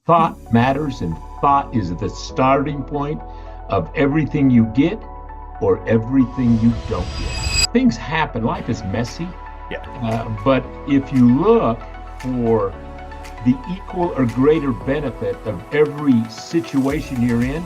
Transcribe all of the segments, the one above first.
Thought matters, and thought is the starting point of everything you get or everything you don't get. Things happen. Life is messy. Yeah. But if you look for the equal or greater benefit of every situation you're in,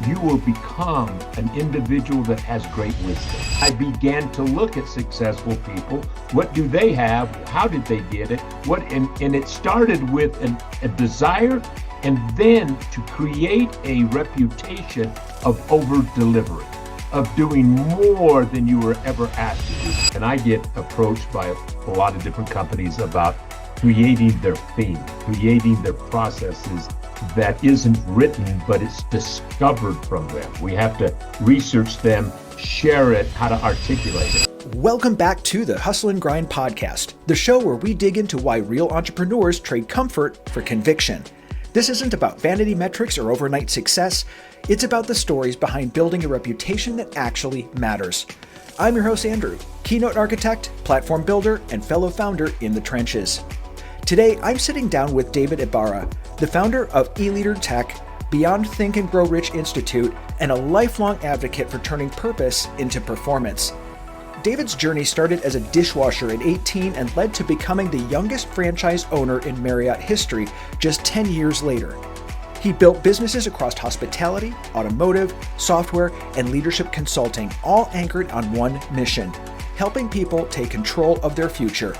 you will become an individual that has great wisdom. I began to look at successful people. What do they have? How did they get it? And it started with a desire, and then to create a reputation of over delivery, of doing more than you were ever asked to do. And I get approached by a lot of different companies about creating their theme, creating their processes that isn't written, but it's discovered from them. We have to research them, share it, how to articulate it. Welcome back to the Hustle and Grind podcast, the show where we dig into why real entrepreneurs trade comfort for conviction. This isn't about vanity metrics or overnight success. It's about the stories behind building a reputation that actually matters. I'm your host, Andrew, keynote architect, platform builder, and fellow founder in the trenches. Today, I'm sitting down with David Ibarra, the founder of eLeader Tech, Beyond Think and Grow Rich Institute, and a lifelong advocate for turning purpose into performance. David's journey started as a dishwasher at 18 and led to becoming the youngest franchise owner in Marriott history just 10 years later. He built businesses across hospitality, automotive, software, and leadership consulting, all anchored on one mission: helping people take control of their future.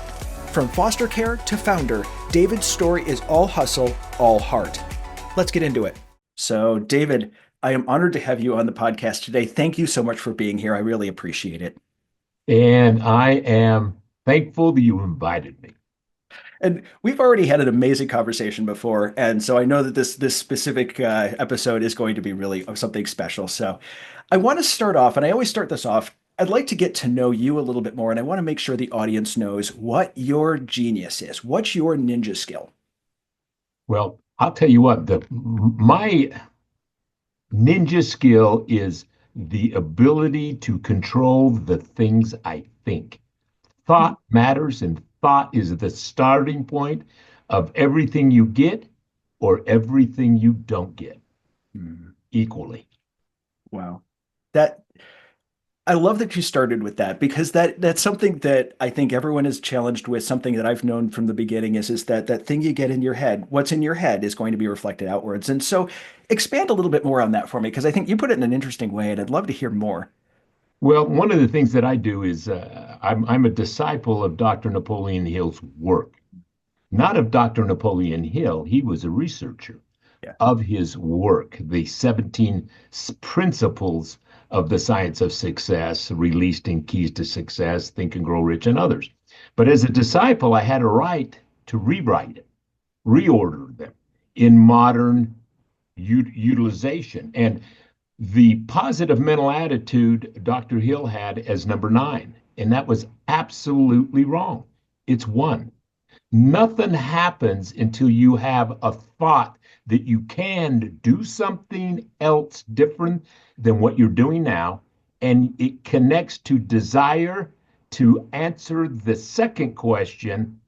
From foster care to founder, David's story is all hustle, all heart. Let's get into it. So, David, I am honored to have you on the podcast today. Thank you so much for being here. I really appreciate it. And I am thankful that you invited me. And we've already had an amazing conversation before, and so I know that this specific episode is going to be really something special. So I want to start off, and I always start this off, I'd like to get to know you a little bit more, and I want to make sure the audience knows what your genius is. What's your ninja skill? Well, I'll tell you what, my ninja skill is the ability to control the things I think. Thought matters, and thought is the starting point of everything you get or everything you don't get equally. Wow. That I love that you started with that, because that's something that I think everyone is challenged with. Something that I've known from the beginning is that thing you get in your head, what's in your head is going to be reflected outwards. And so expand a little bit more on that for me, because I think you put it in an interesting way, and I'd love to hear more. Well, one of the things that I do is I'm a disciple of Dr. Napoleon Hill's work, not of Dr. Napoleon Hill. He was a researcher Yeah. of his work, the 17 principles of the science of success, released in Keys to Success, Think and Grow Rich, and others. But as a disciple, I had a right to rewrite it, reorder them in modern utilization. And the positive mental attitude Dr. Hill had as number 9, and that was absolutely wrong. It's 1. Nothing happens until you have a thought that you can do something else different than what you're doing now, and it connects to desire to answer the second question,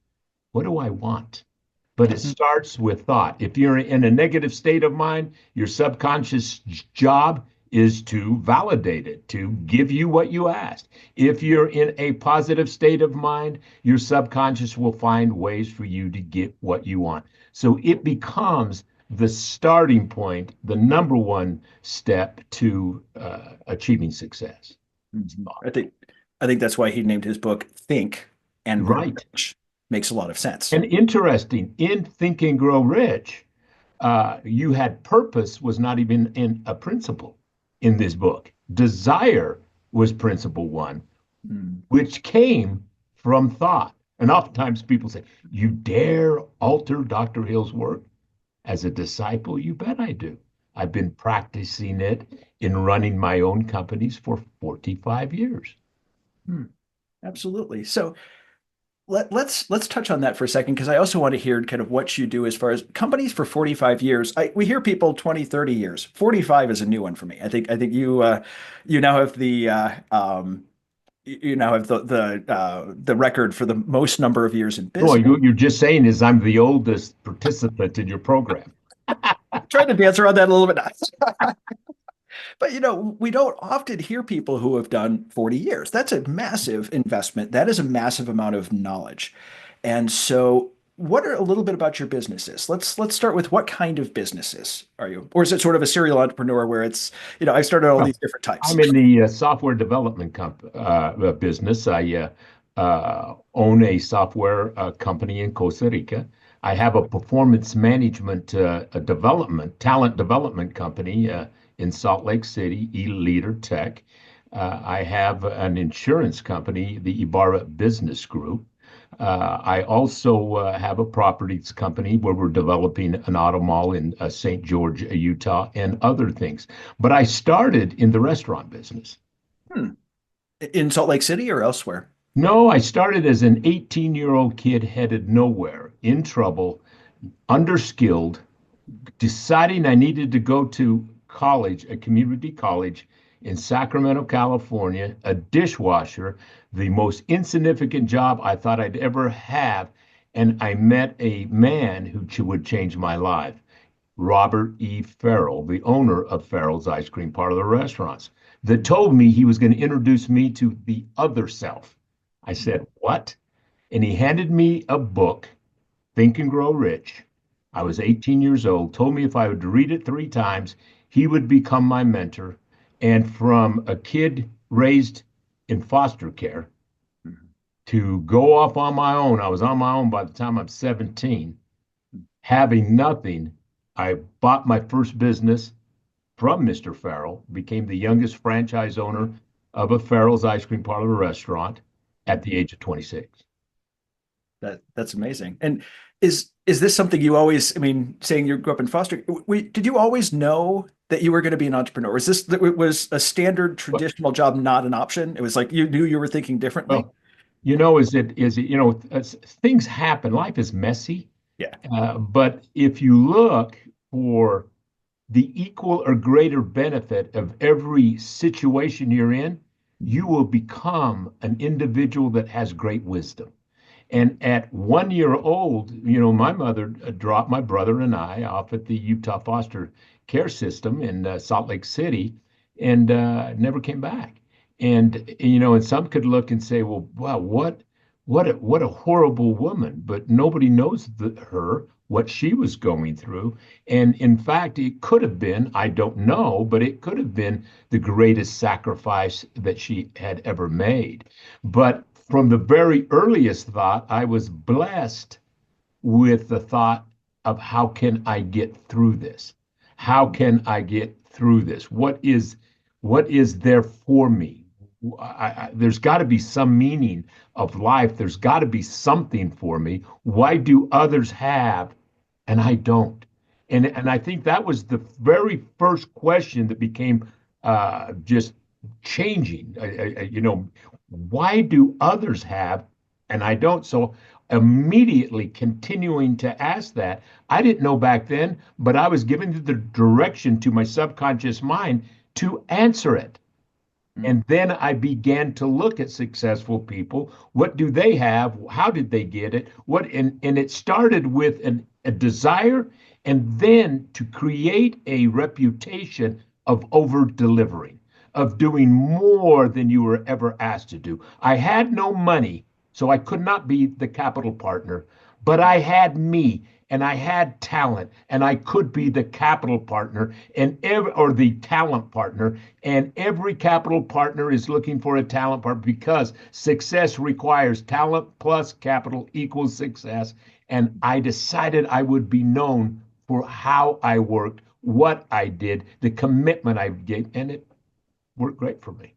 what do I want? But it starts with thought. If you're in a negative state of mind, your subconscious job is to validate it, to give you what you asked. If you're in a positive state of mind, your subconscious will find ways for you to get what you want. So it becomes the starting point, the number 1 step to achieving success. I think that's why he named his book Think and Grow Right. Rich. Makes a lot of sense. And interesting, in Think and Grow Rich, you had purpose was not even in a principle in this book. Desire was principle 1, which came from thought. And oftentimes people say, you dare alter Dr. Hill's work? As a disciple, you bet I do. I've been practicing it in running my own companies for 45 years. Absolutely. So let's touch on that for a second, because I also want to hear kind of what you do as far as companies for 45 years. We hear people 20, 30 years. 45 is a new one for me. I think you now have the record for the most number of years in Boy, business. you're just saying is I'm the oldest participant in your program. Trying to dance around that a little bit. But we don't often hear people who have done 40 years. That's a massive investment. That is a massive amount of knowledge. And so what are a little bit about your businesses? Let's start with what kind of businesses are you? Or is it sort of a serial entrepreneur where it's, I started all Well, these different types. I'm in the software development business. I own a software company in Costa Rica. I have a performance management talent development company in Salt Lake City, eLeader Tech. I have an insurance company, the Ibarra Business Group. I also have a properties company where we're developing an auto mall in St. George, Utah, and other things. But I started in the restaurant business. Hmm. In Salt Lake City or elsewhere? No, I started as an 18-year-old kid headed nowhere, in trouble, underskilled, deciding I needed to go to college, a community college in Sacramento, California, a dishwasher, the most insignificant job I thought I'd ever have. And I met a man who would change my life, Robert E. Farrell, the owner of Farrell's Ice Cream, part of the restaurants, that told me he was going to introduce me to the other self. I said, "What?" And he handed me a book, Think and Grow Rich. I was 18 years old, told me if I would read it 3 times, he would become my mentor. And from a kid raised in foster care to go off on my own, I was on my own by the time I'm 17, having nothing. I bought my first business from Mr. Farrell, became the youngest franchise owner of a Farrell's Ice Cream Parlor restaurant at the age of 26. That's amazing. And is this something you always, I mean, saying you grew up in foster, did you always know that you were going to be an entrepreneur? Was this that was a standard But, traditional job not an option? It was like you knew you were thinking differently? well, things happen. Life is messy. Yeah. But if you look for the equal or greater benefit of every situation you're in, you will become an individual that has great wisdom. And at 1 year old, my mother dropped my brother and I off at the Utah foster care system in Salt Lake City and never came back. And some could look and say, well, wow, what a horrible woman. But nobody knows her, what she was going through. And in fact, it could have been, I don't know, but it could have been the greatest sacrifice that she had ever made. But from the very earliest thought, I was blessed with the thought of how can I get through this? How can I get through this? What is there for me? There's got to be some meaning of life. There's got to be something for me. Why do others have and I don't? And I think that was the very first question that became just changing. Why do others have and I don't? So immediately continuing to ask that, I didn't know back then, but I was giving the direction to my subconscious mind to answer it. And then I began to look at successful people. What do they have? How did they get it? And it started with a desire and then to create a reputation of over delivering, of doing more than you were ever asked to do. I had no money, so I could not be the capital partner, but I had me and I had talent and I could be the capital partner or the talent partner. And every capital partner is looking for a talent partner because success requires talent plus capital equals success. And I decided I would be known for how I worked, what I did, the commitment I gave, and it worked great for me.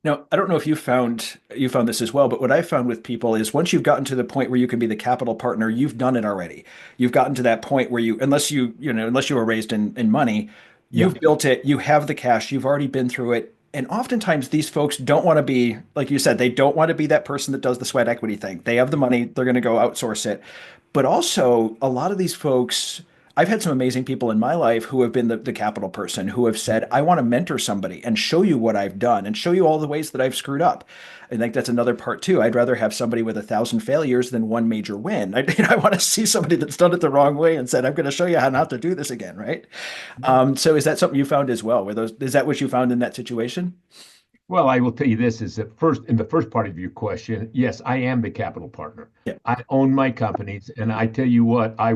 Now, I don't know if you found this as well, but what I found with people is once you've gotten to the point where you can be the capital partner, you've done it already. You've gotten to that point where unless you were raised in money, Yeah. you've built it, you have the cash, you've already been through it. And oftentimes these folks don't want to be, like you said, they don't want to be that person that does the sweat equity thing. They have the money, they're going to go outsource it. But also, a lot of these folks, I've had some amazing people in my life who have been the capital person who have said, I want to mentor somebody and show you what I've done and show you all the ways that I've screwed up. I think that's another part too. I'd rather have somebody with 1,000 failures than one major win. I want to see somebody that's done it the wrong way and said, I'm going to show you how not to do this again, right? So is that something you found as well? Is that what you found in that situation? Well, I will tell you this is that first, in the first part of your question, yes, I am the capital partner. Yeah. I own my companies, and I tell you what, I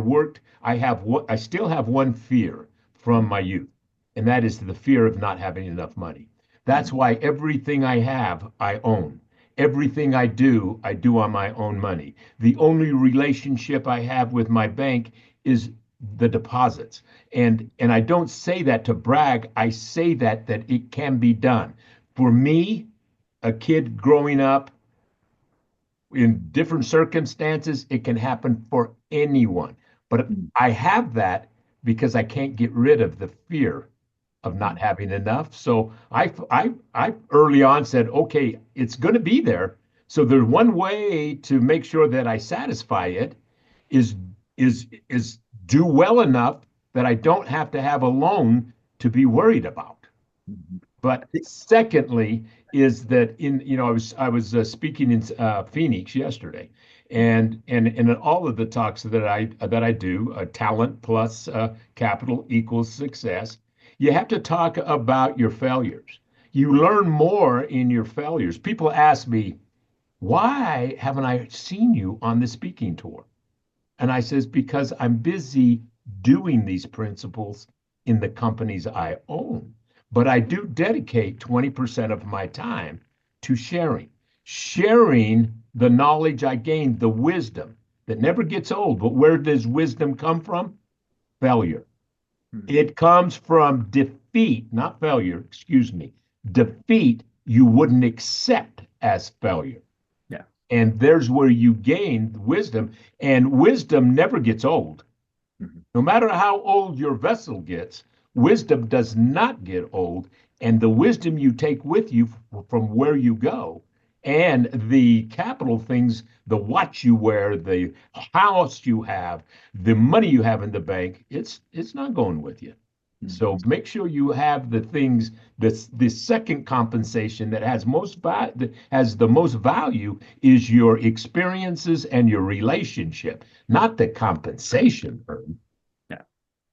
still have one fear from my youth, and that is the fear of not having enough money. That's why everything I have, I own. Everything I do on my own money. The only relationship I have with my bank is the deposits. And I don't say that to brag. I say that it can be done. For me, a kid growing up in different circumstances, it can happen for anyone. But I have that because I can't get rid of the fear of not having enough. So I early on said, okay, it's going to be there. So there's one way to make sure that I satisfy it is is do well enough that I don't have to have a loan to be worried about. But secondly, is that I was speaking in Phoenix yesterday, and in all of the talks that I do, talent plus capital equals success. You have to talk about your failures. You learn more in your failures. People ask me, why haven't I seen you on the speaking tour? And I says, because I'm busy doing these principles in the companies I own. But I do dedicate 20% of my time to sharing the knowledge I gained, the wisdom that never gets old. But where does wisdom come from? Failure. It comes from defeat, not failure, excuse me. Defeat you wouldn't accept as failure. Yeah. And there's where you gain wisdom. And wisdom never gets old. No matter how old your vessel gets, wisdom does not get old. And the wisdom you take with you from where you go and the capital things, the watch you wear, the house you have, the money you have in the bank, it's not going with you. So make sure you have the things that's the second compensation that has the most value is your experiences and your relationship, not the compensation earned. Yeah.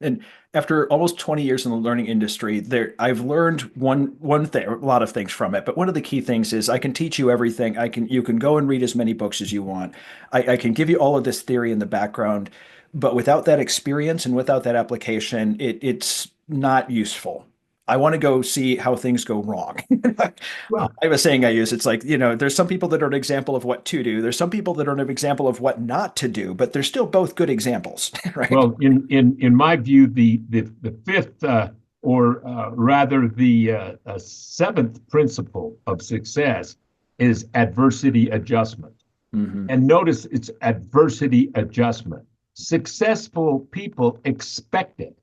And after almost 20 years in the learning industry, I've learned one thing, a lot of things from it. But one of the key things is I can teach you everything. You can go and read as many books as you want. I can give you all of this theory in the background, but without that experience and without that application, it's not useful. I want to go see how things go wrong. Well, I have a saying I use. It's like, there's some people that are an example of what to do. There's some people that are an example of what not to do, but they're still both good examples, right? well, in my view, the fifth or rather the seventh principle of success is adversity adjustment. Mm-hmm. And notice it's adversity adjustment. Successful people expect it.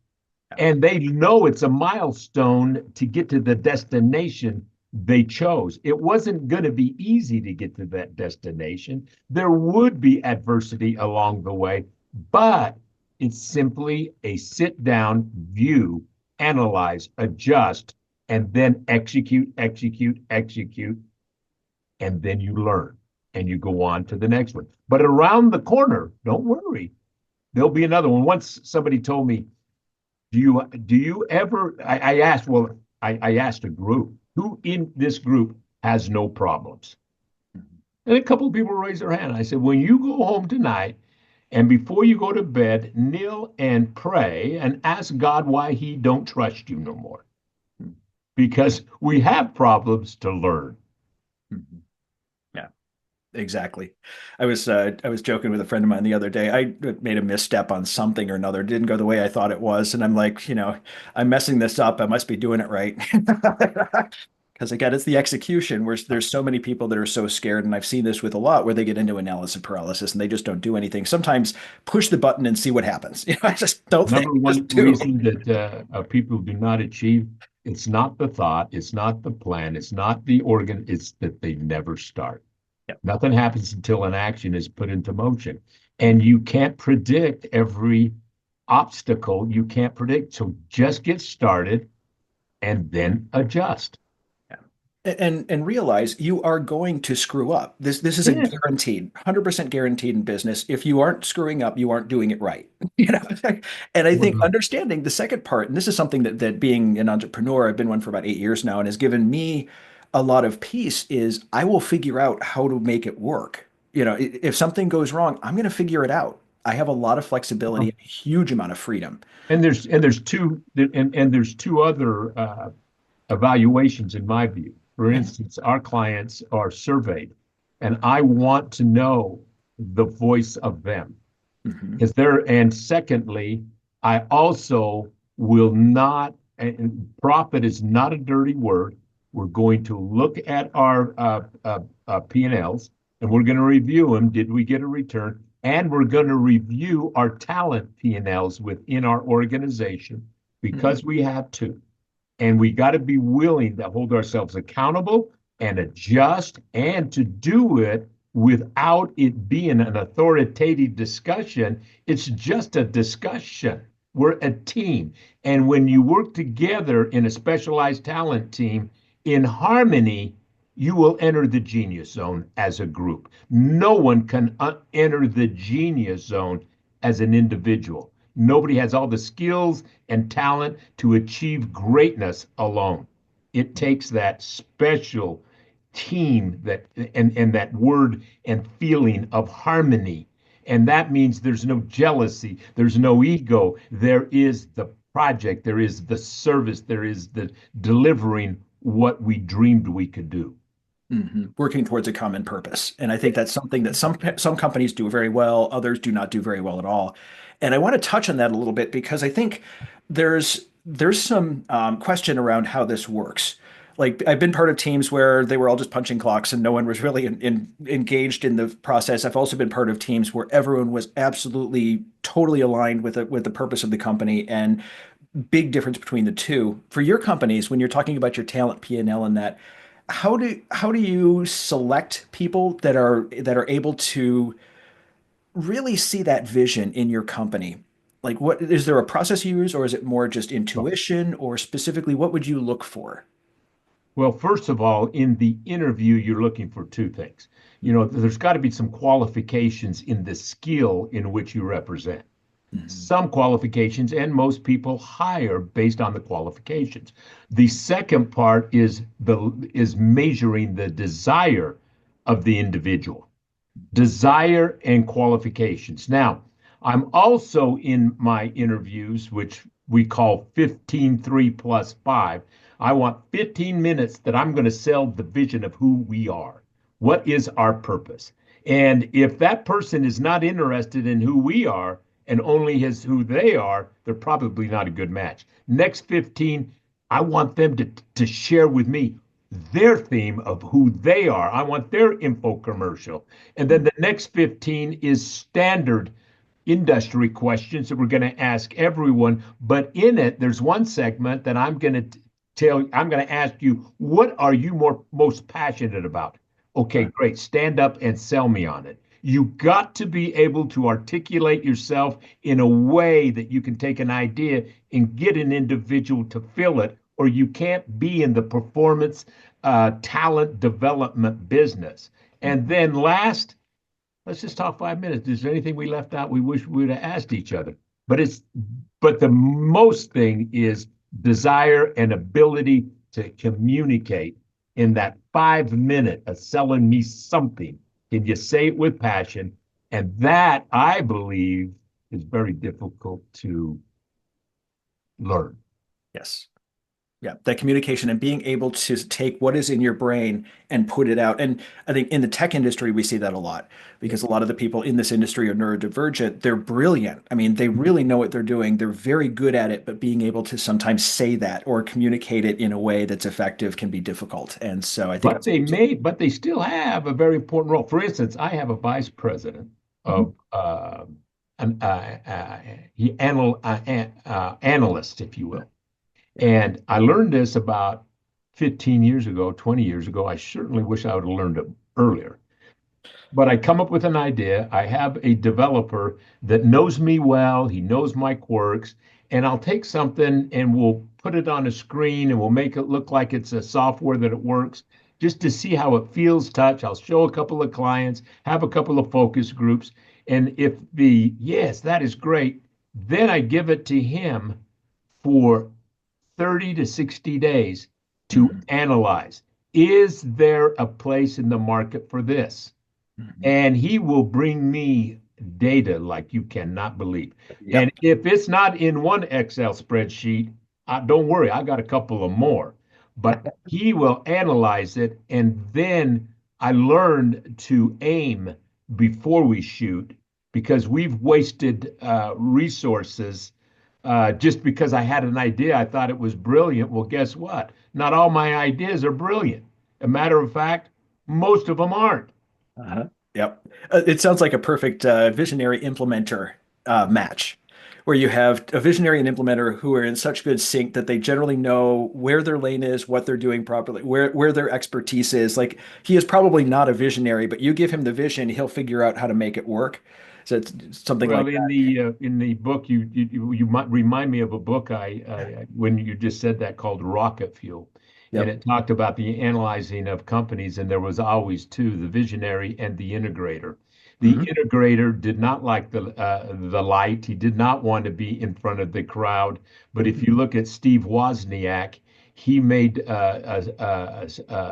And they know it's a milestone to get to the destination they chose. It wasn't going to be easy to get to that destination. There would be adversity along the way, but it's simply a sit down, view, analyze, adjust, and then execute, execute, execute. And then you learn and you go on to the next one. But around the corner, don't worry, there'll be another one. Once somebody told me, do you ever, I asked, well, I asked a group, who in this group has no problems? And a couple of people raised their hand. I said, when you go home tonight and before you go to bed, kneel and pray and ask God why he don't trust you no more. Because we have problems to learn. Exactly. I was joking with a friend of mine the other day. I made a misstep on something or another. It didn't go the way I thought it was, and I'm like, I'm messing this up. I must be doing it right. Because again, it's the execution where there's so many people that are so scared, and I've seen this with a lot where they get into analysis paralysis and they just don't do anything. Sometimes push the button and see what happens. I just don't think. Number one reason that people do not achieve, it's not the thought, it's not the plan, it's not the organ, it's that they never start. Yep. Nothing happens until an action is put into motion. And you can't predict every obstacle you can't predict. So just get started and then adjust. And realize you are going to screw up. This is a Yeah. guaranteed, 100% guaranteed in business. If you aren't screwing up, you aren't doing it right. You know, and I think Well, understanding the second part, and this is something that being an entrepreneur, I've been one for about 8 years now, and has given me a lot of peace, is I will figure out how to make it work. You know, if something goes wrong, I'm going to figure it out. I have a lot of flexibility, a huge amount of freedom. and there's two other evaluations in my view. For Yeah. instance, our clients are surveyed, and I want to know the voice of them. Hmm. Is there, and secondly, I also will not, and profit is not a dirty word. We're going to look at our P&Ls and we're going to review them. Did we get a return? And we're going to review our talent P&Ls within our organization because we have to. And we got to be willing to hold ourselves accountable and adjust and to do it without it being an authoritative discussion. It's just a discussion. We're a team. And when you work together in a specialized talent team in harmony, you will enter the genius zone as a group. No one can enter the genius zone as an individual. Nobody has all the skills and talent to achieve greatness alone. It takes that special team that and that word and feeling of harmony. And that means there's no jealousy, there's no ego. There is the project, there is the service, there is the delivering what we dreamed we could do. Working towards a common purpose. And I think that's something that some companies do very well, others do not do very well at all. And I want to touch on that a little bit because I think there's some question around how this works. Like I've been part of teams where they were all just punching clocks and no one was really engaged in the process. I've also been part of teams where everyone was absolutely totally aligned with the purpose of the company, and big difference between the two. For your companies, when you're talking about your talent P&L and that, how do you select people that are able to really see that vision in your company? Like, what is there a process you use, or is it more just intuition, or specifically, what would you look for? Well, first of all, in the interview, you're looking for two things. There's got to be some qualifications in the skill in which you represent. Mhm. Some qualifications, and most people hire based on the qualifications. The second part is measuring the desire of the individual, desire and qualifications. Now, I'm also in my interviews, which we call 15 3 plus 5. I want 15 minutes that I'm going to sell the vision of who we are. What is our purpose? And if that person is not interested in who we are and only is who they are, they're probably not a good match. Next 15, I want them to share with me their theme of who they are. I want their info commercial. And then the next 15 is standard industry questions that we're going to ask everyone. But in it, there's one segment that I'm going to ask you, what are you most passionate about? Okay, Right. great. Stand up and sell me on it. You got to be able to articulate yourself in a way that you can take an idea and get an individual to fill it, or you can't be in the performance talent development business. And then last, let's just talk 5 minutes. Is there anything we left out we wish we would have asked each other? But it's but the most thing is desire and ability to communicate in that 5 minute of selling me something. Can you say it with passion? And that I believe is very difficult to learn. Yes. Yeah, that communication and being able to take what is in your brain and put it out. And I think in the tech industry, we see that a lot because a lot of the people in this industry are neurodivergent. They're brilliant. I mean, they really know what they're doing. They're very good at it, but being able to sometimes say that or communicate it in a way that's effective can be difficult. And so I think But they still have a very important role. For instance, I have a vice president Mhm. of an analyst, if you Yeah. will. And I learned this about 15 years ago, 20 years ago. I certainly wish I would have learned it earlier. but I come up with an idea. I have a developer that knows me well. He knows my quirks, and I'll take something and we'll put it on a screen and we'll make it look like it's a software that it works just to see how it feels touch. I'll show a couple of clients, have a couple of focus groups, and if the yes, that is great, then I give it to him for 30 to 60 days to Mhm. analyze. Is there a place in the market for this? Mhm. And he will bring me data like you cannot believe. And Yep. if it's not in one Excel spreadsheet, don't worry, I got a couple of more. But he will analyze it, and then I learned to aim before we shoot because we've wasted resources just because I had an idea. I thought it was brilliant. Well, guess what? Not all my ideas are brilliant. A matter of fact, most of them aren't. Uh-huh. Yep. It sounds like a perfect visionary implementer match, where you have a visionary and implementer who are in such good sync that they generally know where their lane is, what they're doing properly, where their expertise is. Like he is probably not a visionary, but you give him the vision, he'll figure out how to make it work. So it's something Well, like in the book, you might remind me of a book when you just said that called Rocket Fuel, that. and Yep. it talked about the analyzing of companies, and there was always two: the visionary and the integrator. The Hmm. integrator did not like the light; he did not want to be in front of the crowd. But if Hmm. you look at Steve Wozniak, he made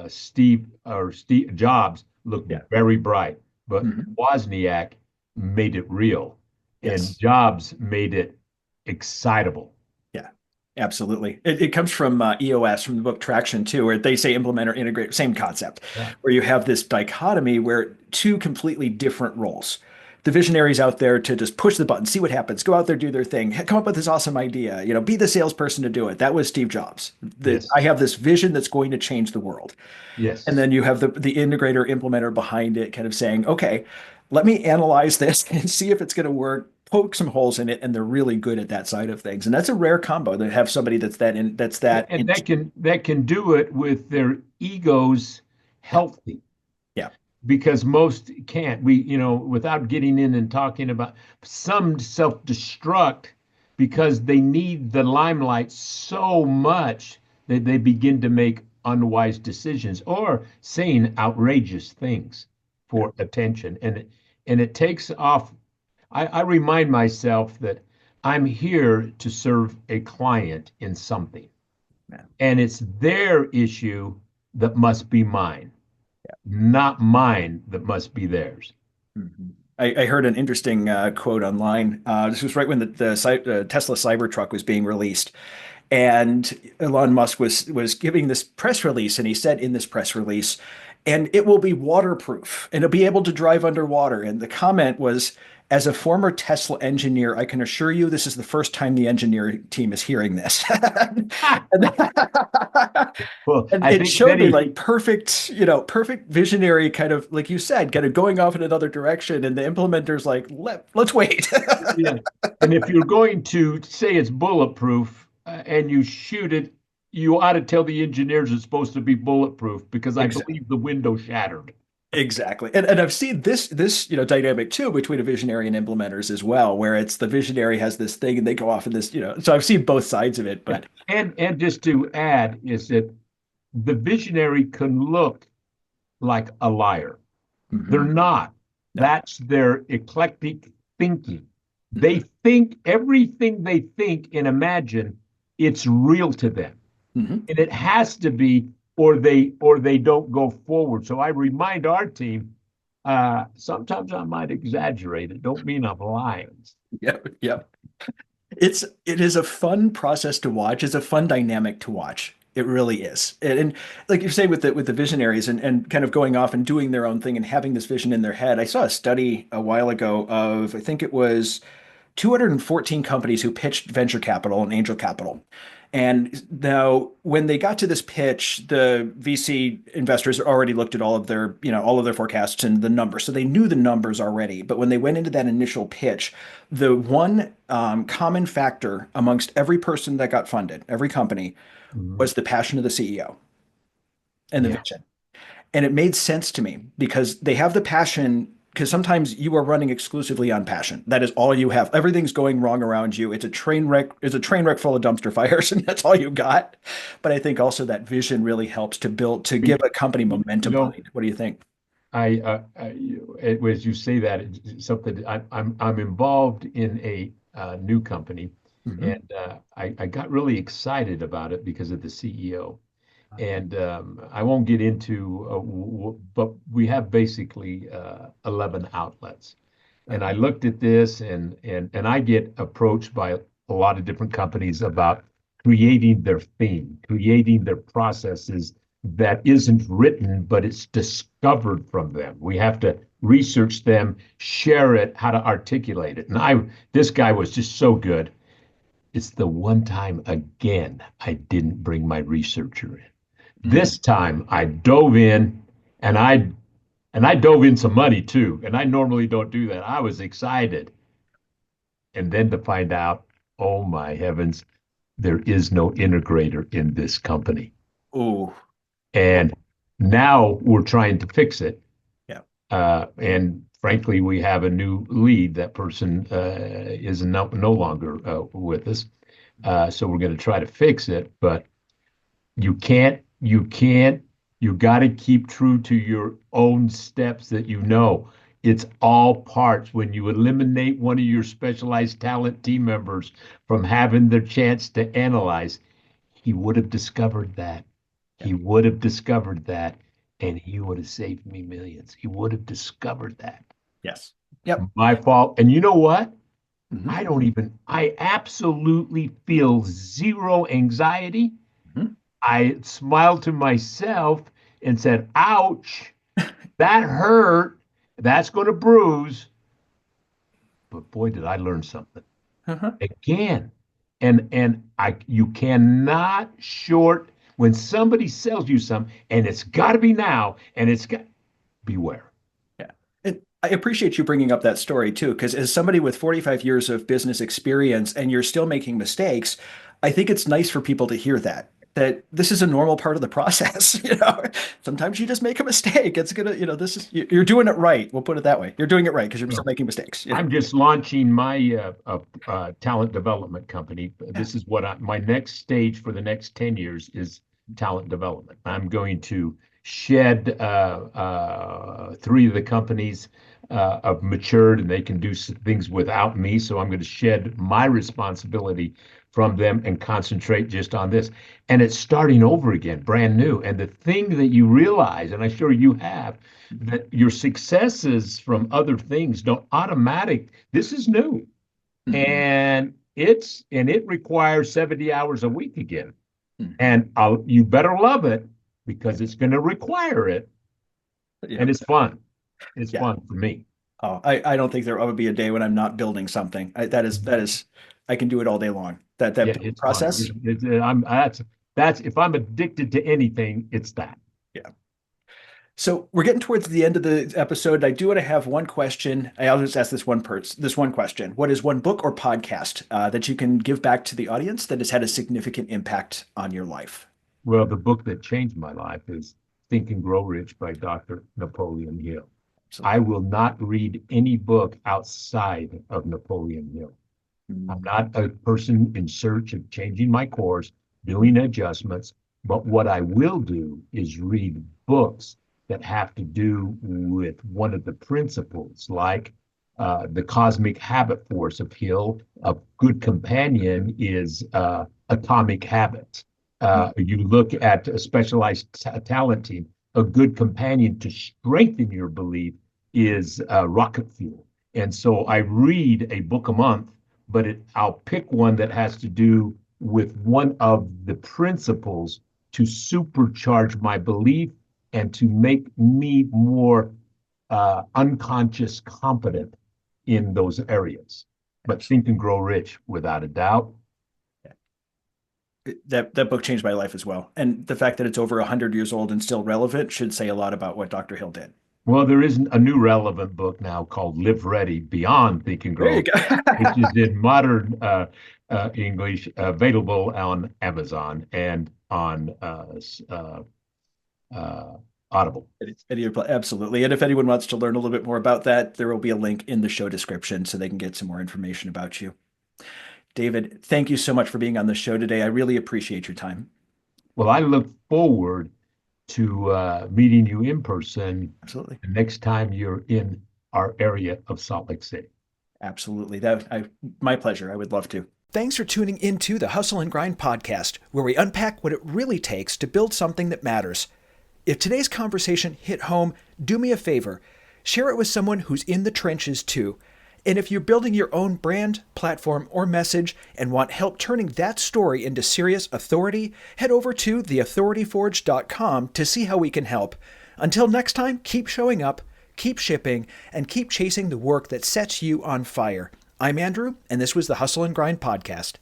Steve Jobs look Yeah. very bright, but Hmm. Wozniak made it real and Yes. Jobs made it excitable. Yeah, absolutely. It comes from EOS, from the book Traction too, where they say implement or integrate, same concept, Yeah. where you have this dichotomy where two completely different roles. The visionaries out there to just push the button, see what happens, go out there, do their thing, come up with this awesome idea, be the salesperson to do it. That was Steve Jobs. Yes. I have this vision that's going to change the world. And Yes. then you have the integrator implementer behind it kind of saying, okay, let me analyze this and see if it's going to work, poke some holes in it, and they're really good at that side of things. And that's a rare combo to have somebody that's that And in. that can do it with their egos Yeah, healthy yeah, because most can't. Without getting in and talking about some self-destruct because they need the limelight so much that they begin to make unwise decisions or saying outrageous things yeah, for attention. And it takes off. I remind myself that I'm here to serve a client in something, yeah. and it's their issue that must be mine, not mine that must be theirs. Mhm. I heard an interesting quote online. This was right when the Tesla Cybertruck was being released, and Elon Musk was giving this press release, and he said in this press release, and it will be waterproof, and it'll be able to drive underwater. And the comment was, as a former Tesla engineer, I can assure you this is the first time the engineering team is hearing this. And, Well, and I it think showed me many, like perfect, perfect visionary kind of, like you said, kind of going off in another direction. And the implementer's like, let's wait. yeah. And if you're going to say it's bulletproof and you shoot it, you ought to tell the engineers it's supposed to be bulletproof because I Exactly. believe the window shattered. Exactly. And I've seen this, dynamic too between a visionary and implementers as well, where it's the visionary has this thing and they go off in this, so I've seen both sides of it, Yeah. but And just to add is that the visionary can look like a liar. They're mhm, not. no. That's their eclectic thinking. They Mhm, think everything they think and imagine it's real to them. mhm. And it has to be, or they don't go forward. So I remind our team, sometimes I might exaggerate. It don't mean I'm lying. Yep, yep. It is a fun process to watch. It's a fun dynamic to watch. It really is. And like you say with the visionaries and kind of going off and doing their own thing and having this vision in their head. I saw a study a while ago of, I think it was 214 companies who pitched venture capital and angel capital. And now, when they got to this pitch, the VC investors already looked at all of their forecasts and the numbers, so they knew the numbers already. But when they went into that initial pitch, the one common factor amongst every person that got funded, every company, Mhm. was the passion of the CEO and the Yeah. vision. And it made sense to me because they have the passion. Because sometimes you are running exclusively on passion. That is all you have. Everything's going wrong around you. It's a train wreck. It's a train wreck full of dumpster fires, and that's all you got. But I think also that vision really helps to build to give a company You momentum know, behind it. What do you think? as you say that, it's something I'm involved in a new company, Hmm. and I got really excited about it because of the CEO. And I won't get into, but we have basically 11 outlets. And I looked at this, and I get approached by a lot of different companies about creating their theme, creating their processes that isn't written, but it's discovered from them. We have to research them, share it, how to articulate it. And this guy was just so good. It's the one time again I didn't bring my researcher in. Mm. This time I dove in, and I dove in some money too. And I normally don't do that. I was excited. And then to find out, oh my heavens, there is no integrator in this company. Oh, And now we're trying to fix it. yeah. And frankly, we have a new lead. That person is no longer with us. So we're going to try to fix it. But you got to keep true to your own steps that you know. It's all parts. When you eliminate one of your specialized talent team members from having the chance to analyze, he would have discovered that. Yeah. He would have discovered that, and he would have saved me millions. He would have discovered that. Yes. Yep. My fault. And you know what? Hmm. I absolutely feel zero anxiety. Hmm. I smiled to myself and said, ouch, that hurt. That's going to bruise. But boy, did I learn something Uh-huh. again. And you cannot short when somebody sells you some, and it's got to be now, and it's got beware. Yeah. I appreciate you bringing up that story too, because as somebody with 45 years of business experience and you're still making mistakes, I think it's nice for people to hear that this is a normal part of the process. Sometimes you just make a mistake. It's gonna, this is you're doing it right. We'll put it that way. You're doing it right because you're still Well, making mistakes. I'm just launching my talent development company. Yeah. This is my next stage for the next 10 years is talent development. I'm going to shed three of the companies have matured and they can do things without me. So I'm going to shed my responsibility from them and concentrate just on this. And it's starting over again, brand new. And the thing that you realize, and I'm sure you have, that your successes from other things don't automatic. This is new, Mhm. and it requires 70 hours a week again. Mhm. And you better love it because it's going to require it, Yeah. and it's fun. It's Yeah. fun for me. Oh, I don't think there would be a day when I'm not building something. That is, I can do it all day long. That Yeah, building it's fun. process. That's if I'm addicted to anything, it's that. Yeah. So we're getting towards the end of the episode. I do want to have one question. I'll just ask this one question. What is one book or podcast that you can give back to the audience that has had a significant impact on your life? Well, the book that changed my life is Think and Grow Rich by Dr. Napoleon Hill. I Absolutely. will not read any book outside of Napoleon Hill. I'm Mm. not a person in search of changing my course, doing adjustments, but what I will do is read books that have to do with one of the principles, like the cosmic habit force of Hill. A good companion is atomic habits. You look at a specialized talent team, a good companion to strengthen your belief is rocket fuel. And so I read a book a month, but I'll pick one that has to do with one of the principles to supercharge my belief and to make me more unconscious competent in those areas. But Absolutely. Think and Grow Rich, without a doubt. That book changed my life as well. And the fact that it's over 100 years old and still relevant should say a lot about what Dr. Hill did. Well, there is a new relevant book now called Live Ready Beyond Think and There you Grow, go. which is in modern English, available on Amazon and on uh, Audible. Absolutely. And if anyone wants to learn a little bit more about that, there will be a link in the show description so they can get some more information about you. David, thank you so much for being on the show today. I really appreciate your time. Well, I look forward to meeting you in person Absolutely. the next time you're in our area of Salt Lake City. Absolutely. My pleasure. I would love to. Thanks for tuning into the Hustle and Grind podcast, where we unpack what it really takes to build something that matters. If today's conversation hit home, do me a favor. Share it with someone who's in the trenches too. And if you're building your own brand, platform, or message and want help turning that story into serious authority, head over to theauthorityforge.com to see how we can help. Until next time, keep showing up, keep shipping, and keep chasing the work that sets you on fire. I'm Andrew, and this was the Hustle and Grind podcast.